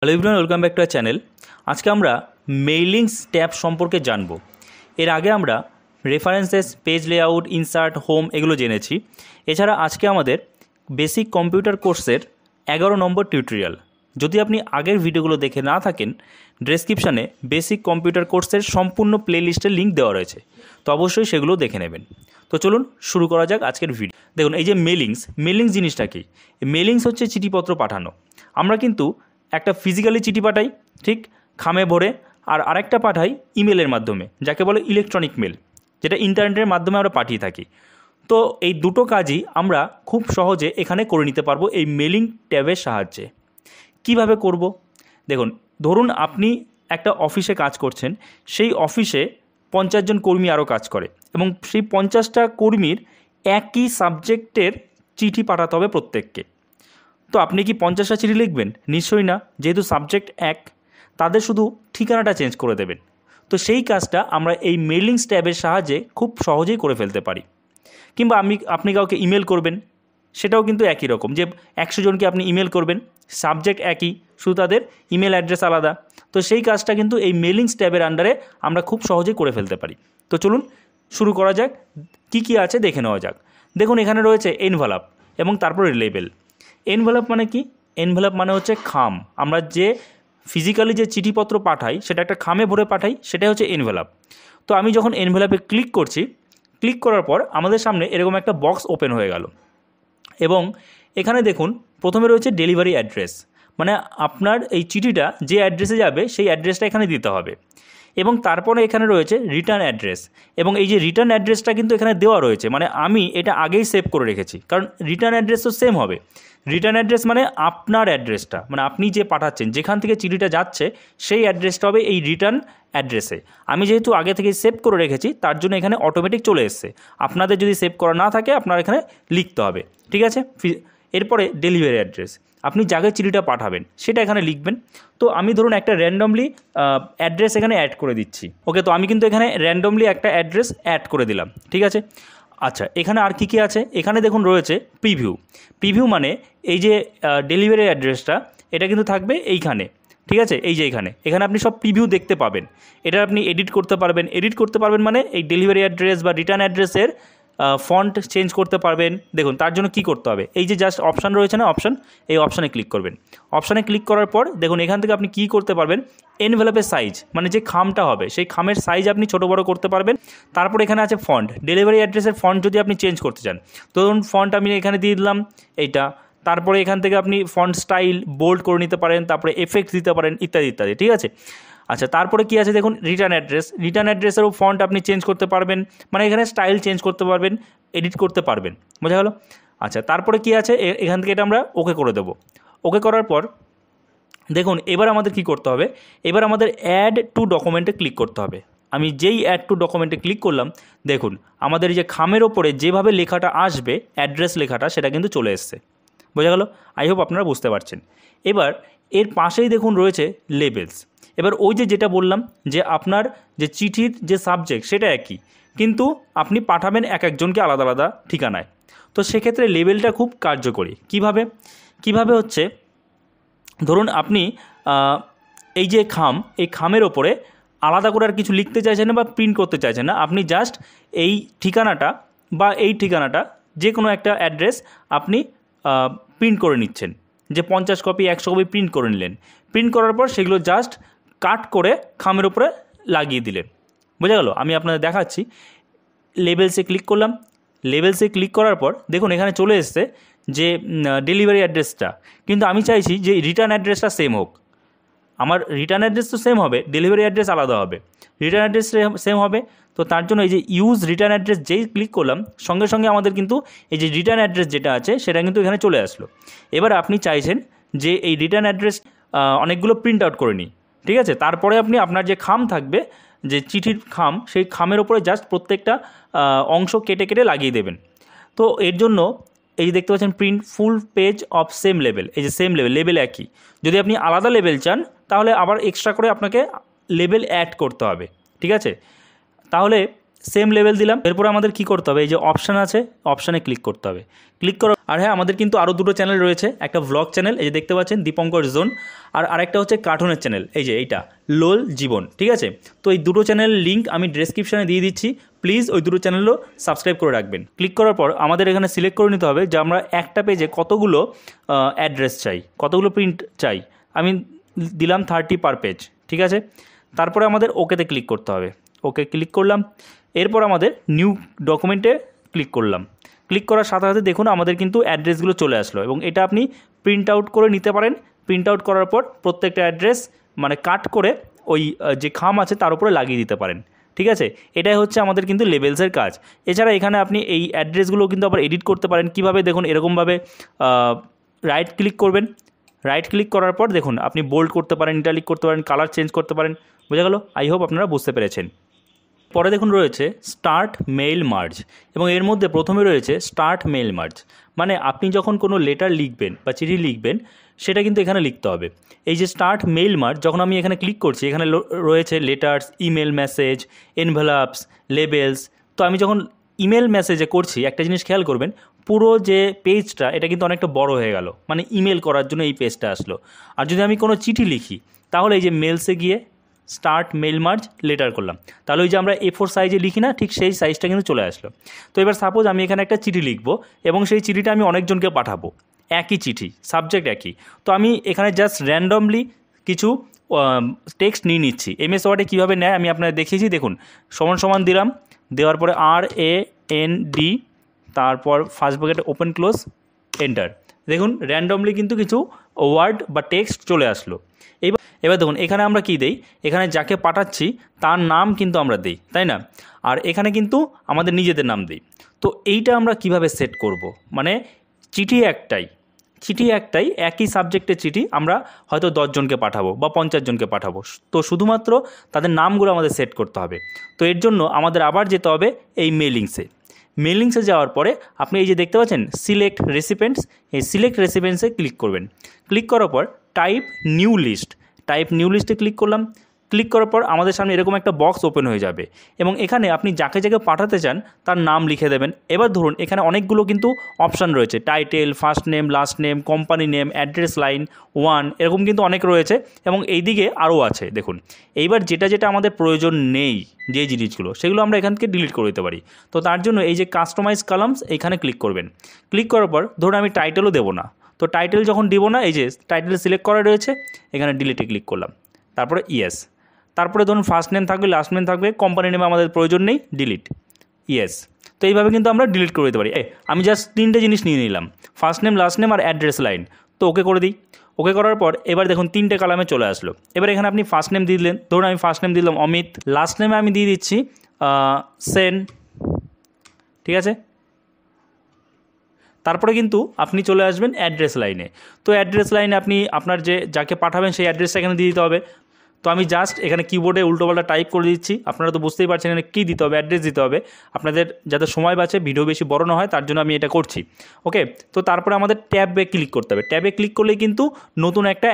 Hello everyone, welcome back to our channel. আজকে আমরা Mailings tab সম্পর্কে জানব। এর আগে আমরা references, page layout, insert, home এগুলো জেনেছি। এছাড়া আজকে আমাদের বেসিক কম্পিউটার কোর্সের 11 নম্বর টিউটোরিয়াল। যদি আপনি আগের ভিডিওগুলো দেখে না থাকেন, ডেসক্রিপশানে বেসিক কম্পিউটার কোর্সের সম্পূর্ণ প্লেলিস্টের লিঙ্ক দেওয়া রয়েছে, তো অবশ্যই সেগুলো দেখে নেবেন। তো চলুন শুরু করা যাক আজকের ভিডিও। দেখুন, এই যে মেলিংস জিনিসটা কি? মেলিংস হচ্ছে চিঠিপত্র পাঠানো। আমরা কিন্তু একটা ফিজিক্যালি চিঠি পাঠাই, ঠিক খামে ভরে, আর আরেকটা পাঠাই ইমেলের মাধ্যমে, যাকে বলে ইলেকট্রনিক মেল, যেটা ইন্টারনেটের মাধ্যমে আমরা পাঠিয়ে থাকি। তো এই দুটো কাজই আমরা খুব সহজে এখানে করে নিতে পারবো এই মেলিং ট্যাবের সাহায্যে। কিভাবে করব? দেখুন, ধরুন আপনি একটা অফিসে কাজ করছেন, সেই অফিসে 50 জন কর্মী আরও কাজ করে, এবং সেই 50টা কর্মীর একই সাবজেক্টের চিঠি পাঠাতে হবে প্রত্যেককে। তো আপনি কি 50টা চিঠি লিখবেন? নিশ্চয়ই না, যেহেতু সাবজেক্ট এক। তাদের শুধু ঠিকানাটা চেঞ্জ করে দেবেন। তো সেই কাজটা আমরা এই মেলিংস ট্যাবের সাহায্যে খুব সহজেই করে ফেলতে পারি। কিংবা আপনি কাউকে ইমেল করবেন, সেটাও কিন্তু একই রকম, যে 100 জনকে আপনি ইমেল করবেন, সাবজেক্ট একই, শুধু তাদের ইমেল অ্যাড্রেস আলাদা। তো সেই কাজটা কিন্তু এই মেলিংস ট্যাবের আন্ডারে আমরা খুব সহজেই করে ফেলতে পারি। তো চলুন শুরু করা যাক, কি আছে দেখে নেওয়া যাক। দেখুন, এখানে রয়েছে এনভেলপ এবং তারপরে লেবেল। এনভেলপ মানে কি? এনভেলপ মানে হচ্ছে খাম। আমরা যে ফিজিক্যালি যে চিঠিপত্র পাঠাই, সেটা একটা খামে ভরে পাঠাই, সেটাই হচ্ছে এনভেলপ। তো আমি যখন এনভেলপে ক্লিক করছি, ক্লিক করার পর আমাদের সামনে এরকম একটা বক্স ওপেন হয়ে গেল, এবং এখানে দেখুন প্রথমে রয়েছে ডেলিভারি অ্যাড্রেস, মানে আপনার এই চিঠিটা যে অ্যাড্রেসে যাবে সেই অ্যাড্রেসটা এখানে দিতে হবে। এবং তারপরে এখানে রয়েছে রিটার্ন অ্যাড্রেস, এবং এই যে রিটার্ন অ্যাড্রেসটা কিন্তু এখানে দেওয়া রয়েছে, মানে আমি এটা আগেই সেভ করে রেখেছি, কারণ রিটার্ন অ্যাড্রেস তো সেম হবে। রিটার্ন অ্যাড্রেস মানে আপনার অ্যাড্রেসটা, মানে আপনি যে পাঠাচ্ছেন, যেখান থেকে চিঠিটা যাচ্ছে সেই অ্যাড্রেসটা হবে এই রিটার্ন অ্যাড্রেসে। আমি যেহেতু আগে থেকে সেভ করে রেখেছি, তার জন্য এখানে অটোমেটিক চলে এসছে। আপনাদের যদি সেভ করা না থাকে, আপনার এখানে লিখতে হবে, ঠিক আছে? এরপরে ডেলিভারি অ্যাড্রেস, আপনি যাকে চিঠিটা পাঠাবেন সেটা এখানে লিখবেন। তো আমি ধরুন একটা র্যান্ডমলি অ্যাড্রেস এখানে অ্যাড করে দিচ্ছি। ওকে, তো আমি কিন্তু এখানে র্যান্ডমলি একটা অ্যাড্রেস অ্যাড করে দিলাম, ঠিক আছে? আচ্ছা, এখানে আর কি আছে? এখানে দেখুন রয়েছে প্রিভিউ মানে এই যে ডেলিভারি অ্যাড্রেসটা, এটা কিন্তু থাকবে এইখানে, ঠিক আছে? এই যে এখানে আপনি সব প্রিভিউ দেখতে পাবেন। এটা আপনি এডিট করতে পারবেন মানে এই ডেলিভারি অ্যাড্রেস বা রিটার্ন অ্যাড্রেসের ফন্ট চেঞ্জ করতে পারবেন। দেখুন, তার জন্য কি করতে হবে? এই যে জাস্ট অপশান রয়েছে না, এই অপশানে ক্লিক করবেন। অপশানে ক্লিক করার পর দেখুন এখান থেকে আপনি কী করতে পারবেন? এনভেলপের সাইজ, মানে যে খামটা হবে সেই খামের সাইজ আপনি ছোটো বড়ো করতে পারবেন। তারপর এখানে আছে ফন্ট, ডেলিভারি অ্যাড্রেসের ফন্ট যদি আপনি চেঞ্জ করতে চান, ধরুন ফন্ট আমি এখানে দিয়ে দিলাম এইটা। তারপরে এখান থেকে আপনি ফন্ট স্টাইল বোল্ড করে নিতে পারেন, তারপরে এফেক্ট দিতে পারেন, ইত্যাদি, ঠিক আছে? আচ্ছা, তারপরে কি আছে দেখুন, রিটার্ন অ্যাড্রেসেরও ফন্ট আপনি চেঞ্জ করতে পারবেন, মানে এখানে স্টাইল চেঞ্জ করতে পারবেন, এডিট করতে পারবেন। বোঝা গেল? আচ্ছা, তারপরে কি আছে, এখান থেকে এটা আমরা ওকে করে দেবো। ওকে করার পর দেখুন এবার আমাদের কি করতে হবে? এবার আমাদের অ্যাড টু ডকুমেন্টে ক্লিক করতে হবে। আমি যেই অ্যাড টু ডকুমেন্টে ক্লিক করলাম, দেখুন আমাদের এই যে খামের ওপরে যেভাবে লেখাটা আসবে, অ্যাড্রেস লেখাটা, সেটা কিন্তু চলে এসছে। বোঝা গেল? আই হোপ আপনারা বুঝতে পারছেন। এবার এর পাশেই দেখুন রয়েছে লেবেলস। এবার ওই যেটা বললাম, যে আপনার যে চিঠির যে সাবজেক্ট সেটা একই, কিন্তু আপনি পাঠাবেন এক একজনকে আলাদা আলাদা ঠিকানায়। তো সেক্ষেত্রে লেবেলটা খুব কার্যকরী। কিভাবে হচ্ছে, ধরুন আপনি এই যে এই খামের ওপরে আলাদা করে আর কিছু লিখতে চাইছেন না বা প্রিন্ট করতে চাইছেন না, আপনি জাস্ট এই ঠিকানাটা বা এই ঠিকানাটা, যে কোনো একটা অ্যাড্রেস আপনি প্রিন্ট করে নিচ্ছেন, যে 50 কপি 100 কপি প্রিন্ট করে নিলেন। প্রিন্ট করার পর সেগুলো জাস্ট কাট করে খামের উপরে লাগিয়ে দিলেন। বোঝা গেল? আমি আপনাদের দেখাচ্ছি। লেবেলসে ক্লিক করলাম। লেবেলসে ক্লিক করার পর দেখুন এখানে চলে এসছে যে ডেলিভারি অ্যাড্রেসটা, কিন্তু আমি চাইছি যে রিটার্ন অ্যাড্রেসটা সেম হোক। আমার রিটার্ন অ্যাড্রেস তো সেম হবে, ডেলিভারি অ্যাড্রেস আলাদা হবে। রিটার্ন অ্যাড্রেস সেম হবে, তো তার জন্য এই যে ইউজ রিটার্ন অ্যাড্রেস যেই ক্লিক করলাম, সঙ্গে সঙ্গে আমাদের কিন্তু এই যে রিটার্ন অ্যাড্রেস যেটা আছে সেটা কিন্তু এখানে চলে আসলো। এবার আপনি চাইছেন যে এই রিটার্ন অ্যাড্রেস অনেকগুলো প্রিন্ট আউট করে নিই, ঠিক আছে? তারপরে আপনি আপনার যে খাম থাকবে, যে চিঠির খাম, সেই খামের ওপরে জাস্ট প্রত্যেকটা অংশ কেটে কেটে লাগিয়ে দেবেন। তো এর জন্য এই যে দেখতে পাচ্ছেন print full page of same level, এই যে সেম লেভেল একই। যদি আপনি আলাদা লেভেল চান, তাহলে আবার এক্সট্রা করে আপনাকে লেভেল অ্যাড করতে হবে, ঠিক আছে? তাহলে সেম লেভেল দিলাম। এরপর আমাদের কি করতে হবে, এই যে অপশান আছে অপশানে ক্লিক করতে হবে। ক্লিক করো। আর হ্যাঁ, আমাদের কিন্তু আরও দুটো চ্যানেল রয়েছে, একটা ভ্লগ চ্যানেল এই যে দেখতে পাচ্ছেন দীপঙ্কর জোন, আর আরেকটা হচ্ছে কার্টুনের চ্যানেল এই যে এইটা লোল জীবন, ঠিক আছে। তো এই দুটো চ্যানেলের লিঙ্ক আমি ডেসক্রিপশানে দিয়ে দিচ্ছি, প্লিজ ওই দুটো চ্যানেলও সাবস্ক্রাইব করে রাখবেন। ক্লিক করার পর আমাদের এখানে সিলেক্ট করে নিতে হবে যে আমরা একটা পেজে কতগুলো অ্যাড্রেস চাই, কতগুলো প্রিন্ট চাই। আমি দিলাম 30 পার পেজ, ঠিক আছে। তারপরে আমাদের ওকেতে ক্লিক করতে হবে। ওকে ক্লিক করলাম। এরপর আমাদের নিউ ডকুমেন্টে ক্লিক করলাম। ক্লিক করার সাথে সাথে দেখুন আমাদের কিন্তু অ্যাড্রেসগুলো চলে আসলো, এবং এটা আপনি প্রিন্ট আউট করে নিতে পারেন। প্রিন্ট আউট করার পর প্রত্যেকটা অ্যাড্রেস মানে কাট করে ওই যে খাম আছে তার উপরে লাগিয়ে দিতে পারেন, ঠিক আছে। এটাই হচ্ছে আমাদের কিন্তু লেবেলসের কাজ। এছাড়া এখানে আপনি এই অ্যাড্রেসগুলো কিন্তু আবার এডিট করতে পারেন। কীভাবে দেখুন, এরকমভাবে রাইট ক্লিক করবেন। রাইট ক্লিক করার পর দেখুন আপনি বোল্ড করতে পারেন, ইটালিক করতে পারেন, কালার চেঞ্জ করতে পারেন। বোঝা গেল? আই হোপ আপনারা বুঝতে পেরেছেন। পরে দেখুন রয়েছে স্টার্ট মেইল মার্জ, এবং এর মধ্যে প্রথমে রয়েছে স্টার্ট মেইল মার্জ। মানে আপনি যখন কোনো লেটার লিখবেন বা চিঠি লিখবেন সেটা কিন্তু এখানে লিখতে হবে। এই যে স্টার্ট মেইল মার্জ, যখন আমি এখানে ক্লিক করছি এখানে রয়েছে লেটার্স, ইমেল মেসেজ, এনভেলপস, লেবেলস। তো আমি যখন ইমেল মেসেজে করছি একটা জিনিস খেয়াল করবেন, পুরো যে পেজটা এটা কিন্তু অনেকটা বড় হয়ে গেল, মানে ইমেল করার জন্য এই পেজটা আসলো। আর যদি আমি কোনো চিঠি লিখি তাহলে এই যে মেলসে গিয়ে স্টার্ট মেইল মার্জ লেটার করলাম, তাহলে ওই যে আমরা A4 সাইজে লিখি না, ঠিক সেই সাইজটা কিন্তু চলে আসলো। তো এবার সাপোজ আমি এখানে একটা চিঠি লিখব, এবং সেই চিঠিটা আমি অনেকজনকে পাঠাবো, একই চিঠি, সাবজেক্ট একই। তো আমি এখানে জাস্ট র্যান্ডমলি কিছু টেক্সট নিয়ে নিচ্ছি। MS ওয়ার্ডে কীভাবে নেয় আমি আপনাদের দেখিয়েছি। দেখুন সমান সমান দিলাম, দেওয়ার পরে RAND, তারপর first bracket open close, enter. দেখুন র্যান্ডমলি কিন্তু কিছু ওয়ার্ড বা টেক্সট চলে আসলো। এবার দেখুন এখানে আমরা কি দেই, এখানে যাকে পাঠাচ্ছি তার নাম কিন্তু আমরা দিই, তাই না? আর এখানে কিন্তু আমাদের নিজেদের নাম দিই। তো এইটা আমরা কিভাবে সেট করব, মানে চিঠি একটাই, একই সাবজেক্টের চিঠি আমরা হয়তো 10 জনকে পাঠাবো বা 50 জনকে পাঠাবো। তো শুধুমাত্র তাদের নামগুলো আমাদের সেট করতে হবে। তো এর জন্য আমাদের আবার যেতে হবে এই মেলিংসে যাওয়ার পরে আপনি এই যে দেখতে পাচ্ছেন সিলেক্ট রেসিপিয়েন্টস, এই সিলেক্ট রেসিপিয়েন্টসে ক্লিক করবেন। ক্লিক করার পর টাইপ নিউ লিস্টে ক্লিক করলাম। ক্লিক করার পর আমাদের সামনে এরকম একটা বক্স ওপেন হয়ে যাবে, এবং এখানে আপনি যাকে পাঠাতে চান তার নাম লিখে দেবেন। এবার ধরুন এখানে অনেকগুলো কিন্তু অপশান রয়েছে, title, first name, last name, company name, address line 1, এরকম কিন্তু অনেক রয়েছে, এবং এই দিকে আরও আছে দেখুন। এইবার যেটা আমাদের প্রয়োজন নেই, যে জিনিসগুলো সেগুলো আমরা এখান থেকে ডিলিট করে দিতে পারি। তো তার জন্য এই যে কাস্টমাইজ কলামস এইখানে ক্লিক করবেন। ক্লিক করার পর ধরুন আমি টাইটেলও দেবো না, তো টাইটেল যখন দিব না, এই যে টাইটেল সিলেক্ট করা রয়েছে, এখানে ডিলিটে ক্লিক করলাম, তারপরে ইয়েস। তারপরে ধরুন ফার্স্ট নেম থাকবে, লাস্ট নেম থাকবে, কোম্পানি নেমে আমাদের প্রয়োজন নেই, ডিলিট, ইয়েস। তো এইভাবে কিন্তু আমরা ডিলিট করে দিতে পারি। আমি জাস্ট 3টে জিনিস নিয়ে নিলাম, ফার্স্ট নেম, লাস্ট নেম আর অ্যাড্রেস লাইন। তো ওকে করে দিই। ওকে করার পর এবার দেখুন 3টে কলামে চলে আসলো। এবার এখানে আপনি ফার্স্ট নেম দিয়ে দিলেন, ধরুন আমি ফার্স্ট নেম দিলাম অমিত, লাস্ট নেমে আমি দিয়ে দিচ্ছি সেন, ঠিক আছে। তারপরে কিন্তু আপনি চলে আসবেন অ্যাড্রেস লাইনে। তো অ্যাড্রেস লাইনে আপনি আপনার যাকে পাঠাবেন সেই অ্যাড্রেসটা এখানে দিয়ে দিতে হবে। তো আমি জাস্ট এখানে কিবোর্ডে উল্টোপাল্টা টাইপ করে দিচ্ছি, আপনারা তো বুঝতেই পারছেন এখানে কী দিতে হবে, অ্যাড্রেস দিতে হবে। আপনাদের যাতে সময় বাঁচে, ভিডিও বেশি বড় না হয়, তার জন্য আমি এটা করছি। ওকে, তো তারপরে আমাদের ট্যাবে ক্লিক করতে হবে। ট্যাবে ক্লিক করলেই কিন্তু নতুন একটা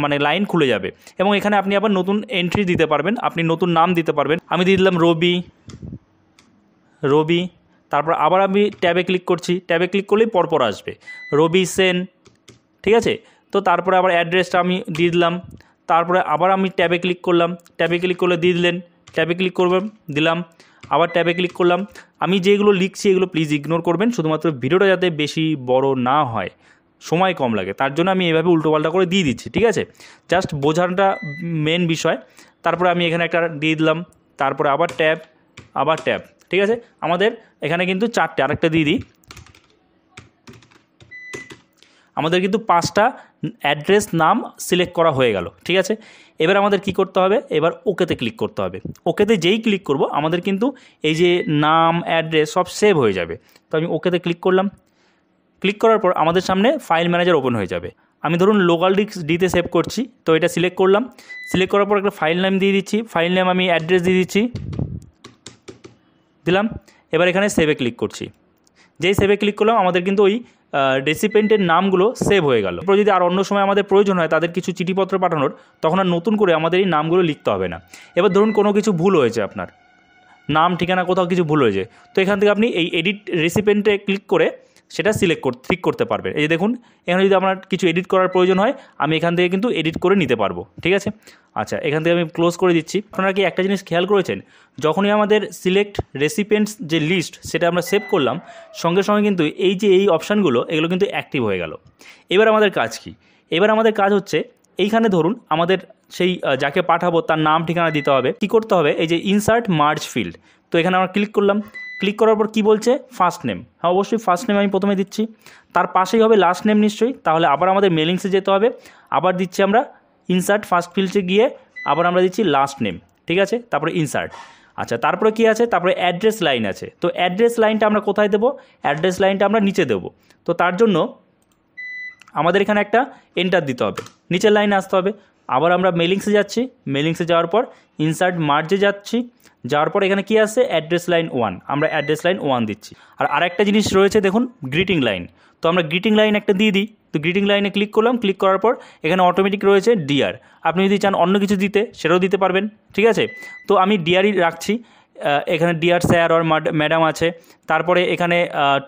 মানে লাইন খুলে যাবে, এবং এখানে আপনি আবার নতুন এন্ট্রি দিতে পারবেন, আপনি নতুন নাম দিতে পারবেন। আমি দিয়ে দিলাম রবি। তারপর আবার আমি ট্যাবে ক্লিক করছি, ট্যাবে ক্লিক করলেই পরপর আসবে রবি সেন, ঠিক আছে। তো তারপরে আবার অ্যাড্রেসটা আমি দিয়ে দিলাম। তারপরে আবার আমি ট্যাবে ক্লিক করলাম, ট্যাবে ক্লিক করলে দিয়ে দিলেন, ট্যাবে ক্লিক করবেন, দিলাম, আবার ট্যাবে ক্লিক করলাম। আমি যেগুলো লিখছি এগুলো প্লিজ ইগনোর করবেন, শুধুমাত্র ভিডিওটা যাতে বেশি বড় না হয়, সময় কম লাগে, তার জন্য আমি এভাবে উল্টোপাল্টা করে দিয়ে দিচ্ছি, ঠিক আছে। জাস্ট বোঝানোটা মেন বিষয়। তারপরে আমি এখানে একটা দিয়ে দিলাম, তারপরে আবার ট্যাব, ঠিক আছে। আমাদের এখানে কিন্তু 4টে, আরেকটা দিয়ে দিই, আমাদের কিন্তু 5টা অ্যাড্রেস নাম সিলেক্ট করা হয়ে গেল, ঠিক আছে। এবার আমাদের কি করতে হবে, এবার ওকেতে ক্লিক করতে হবে। ওকেতে যেই ক্লিক করব আমাদের কিন্তু এই যে নাম, অ্যাড্রেস সব সেভ হয়ে যাবে। তো আমি ওকেতে ক্লিক করলাম। ক্লিক করার পর আমাদের সামনে ফাইল ম্যানেজার ওপেন হয়ে যাবে। আমি ধরুন লোকাল ডিতে সেভ করছি, তো এটা সিলেক্ট করলাম। সিলেক্ট করার পর একটা ফাইল নেম দিয়ে দিচ্ছি, ফাইল নেম আমি অ্যাড্রেস দিয়ে দিলাম। এবার এখানে সেভে ক্লিক করছি। যেই সেভে ক্লিক করলাম আমাদের কিন্তু ওই রেসিপিয়েন্টের নামগুলো সেভ হয়ে গেল। যদি আর অন্য সময় আমাদের প্রয়োজন হয় তাদের কিছু চিঠিপত্র পাঠানোর, তখন আর নতুন করে আমাদের এই নামগুলো লিখতে হবে না। এবার ধরুন কোনো কিছু ভুল হয়েছে আপনার, নাম ঠিকানা কোথাও কিছু ভুল হয়েছে, তো এখান থেকে আপনি এই এডিট রেসিপিয়েন্টে ক্লিক করে সেটা ঠিক করতে পারবেন। এই যে দেখুন, এখানে যদি আপনার কিছু এডিট করার প্রয়োজন হয় আমি এখান থেকে কিন্তু এডিট করে নিতে পারবো, ঠিক আছে। আচ্ছা, এখান থেকে আমি ক্লোজ করে দিচ্ছি। আপনারা কি একটা জিনিস খেয়াল করেছেন, যখনই আমাদের সিলেক্ট রেসিপিয়েন্টস যে লিস্ট সেটা আমরা সেভ করলাম, সঙ্গে সঙ্গে কিন্তু এই যে এই অপশানগুলো এগুলো কিন্তু অ্যাক্টিভ হয়ে গেল। এবার আমাদের কাজ কি? এবার আমাদের কাজ হচ্ছে এইখানে ধরুন আমাদের সেই যাকে পাঠাবো তার নাম ঠিকানা দিতে হবে। কী করতে হবে? এই যে ইনসার্ট মার্জ ফিল্ড, তো এখানে আমরা ক্লিক করলাম। ক্লিক করার পর কী বলছে? First name. হ্যাঁ, অবশ্যই ফার্স্ট নেম আমি প্রথমে দিচ্ছি, তার পাশেই হবে লাস্ট নেম নিশ্চয়ই। তাহলে আবার আমাদের মেলিংসে যেতে হবে, আবার দিচ্ছি আমরা ইনসার্ট ফার্স্ট ফিল্ডে গিয়ে আবার আমরা দিচ্ছি লাস্ট নেম, ঠিক আছে, তারপরে ইনসার্ট। আচ্ছা, তারপরে কী আছে? তারপরে অ্যাড্রেস লাইন আছে। তো অ্যাড্রেস লাইনটা আমরা কোথায় দেবো? অ্যাড্রেস লাইনটা আমরা নিচে দেবো। তো তার জন্য আমাদের এখানে একটা এন্টার দিতে হবে, নিচের লাইনে আসতে হবে। আবার আমরা মেলিংসে যাচ্ছি, মেলিংসে যাওয়ার পর ইনসার্ট মার্জে যাচ্ছি, যাওয়ার পর এখানে কি আসছে? অ্যাড্রেস লাইন 1, আমরা অ্যাড্রেস লাইন 1 দিচ্ছি। আর আরেকটা জিনিস রয়েছে দেখুন, গ্রিটিং লাইন। তো আমরা গ্রিটিং লাইন একটা দিয়ে দিই। তো গ্রিটিং লাইনে ক্লিক করলাম, ক্লিক করার পর এখানে অটোমেটিক রয়েছে ডিয়ার। আপনি যদি চান অন্য কিছু দিতে সেটাও দিতে পারবেন, ঠিক আছে। তো আমি ডিয়ারই রাখছি। এখানে ডিয়ার স্যার আর ম্যাডাম আছে, তারপরে এখানে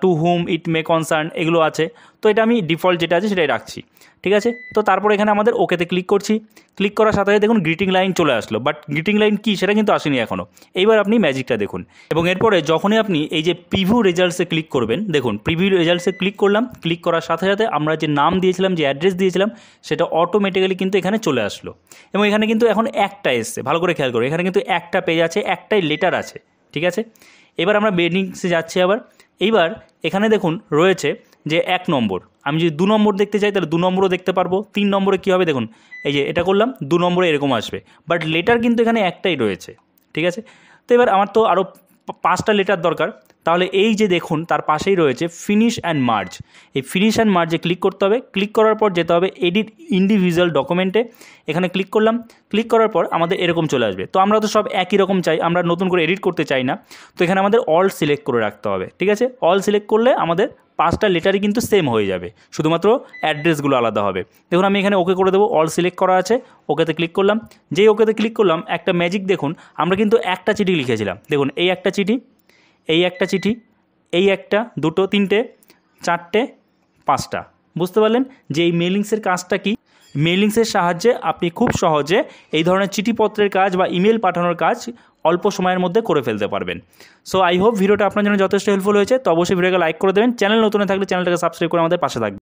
টু হুম ইট মে কনসার্ন এগুলো আছে। তো এটা আমি ডিফল্ট যেটা আছে সেটাই রাখছি, ঠিক আছে। তো তারপর এখানে আমাদের ওকেতে ক্লিক করছি। ক্লিক করার সাথে সাথে দেখুন গ্রিটিং লাইন চলে আসলো, বাট গ্রিটিং লাইন কী সেটা কিন্তু আসেনি এখনও। এইবার আপনি ম্যাজিকটা দেখুন। এবং এরপরে যখনই আপনি এই যে প্রিভিউ রেজাল্টসে ক্লিক করবেন, দেখুন প্রিভিউ রেজাল্টসে ক্লিক করলাম। ক্লিক করার সাথে সাথে আমরা যে নাম দিয়েছিলাম, যে অ্যাড্রেস দিয়েছিলাম, সেটা অটোমেটিক্যালি কিন্তু এখানে চলে আসলো। এবং এখানে কিন্তু এখন একটা এসছে, ভালো করে খেয়াল করো, এখানে কিন্তু একটা পেজ আছে, একটাই লেটার আছে, ঠিক আছে। এবার আমরা মেলিংসে যাচ্ছি আবার। এইবার এখানে দেখুন রয়েছে যে 1 নম্বর, আমি যদি 2 নম্বর দেখতে চাই তাহলে 2 নম্বরও দেখতে পারবো। 3 নম্বরে কী হবে দেখুন, এই যে এটা করলাম 2 নম্বরে এরকম আসবে, বাট লেটার কিন্তু এখানে একটাই রয়েছে, ঠিক আছে। তো এবার আমার তো আরও 5টা লেটার দরকার, তাহলে এই যে দেখুন তার পাশেই রয়েছে ফিনিশ অ্যান্ড মার্জ। এই ফিনিশ অ্যান্ড মার্জে ক্লিক করতে হবে। ক্লিক করার পর যেতে হবে এডিট ইন্ডিভিজুয়াল ডকুমেন্টে, এখানে ক্লিক করলাম। ক্লিক করার পর আমাদের এরকম চলে আসবে। তো আমরা তো সব একই রকম চাই, আমরা নতুন করে এডিট করতে চাই না। তো এখানে আমাদের অল সিলেক্ট করে রাখতে হবে, ঠিক আছে। অল সিলেক্ট করলে আমাদের 5টা লেটারই কিন্তু সেম হয়ে যাবে, শুধুমাত্র অ্যাড্রেসগুলো আলাদা হবে। দেখুন আমি এখানে ওকে করে দেবো, অল সিলেক্ট করা আছে, ওকেতে ক্লিক করলাম। যেই ওকেতে ক্লিক করলাম, একটা ম্যাজিক দেখুন, আমরা কিন্তু একটা চিঠি লিখেছিলাম। দেখুন এই একটা চিঠি, এই একটা চিঠি, এই একটা, দুটো, তিনটে, চারটে, 5টা। বুঝতে পারলেন যে এই মেলিংসের কাজটা কি? মেলিংসের সাহায্যে আপনি খুব সহজে এই ধরনের চিঠিপত্রের কাজ বা ইমেল পাঠানোর কাজ অল্প সময়ের মধ্যে করে ফেলতে পারবেন। সো আই হোপ ভিডিওটা আপনার জন্য যথেষ্ট হেল্পফুল হয়েছে। তো অবশ্যই ভিডিওকে লাইক করে দেবেন। চ্যানেল নতুন থাকলে চ্যানেলটাকে সাবস্ক্রাইব করে আমাদের পাশে থাকবেন।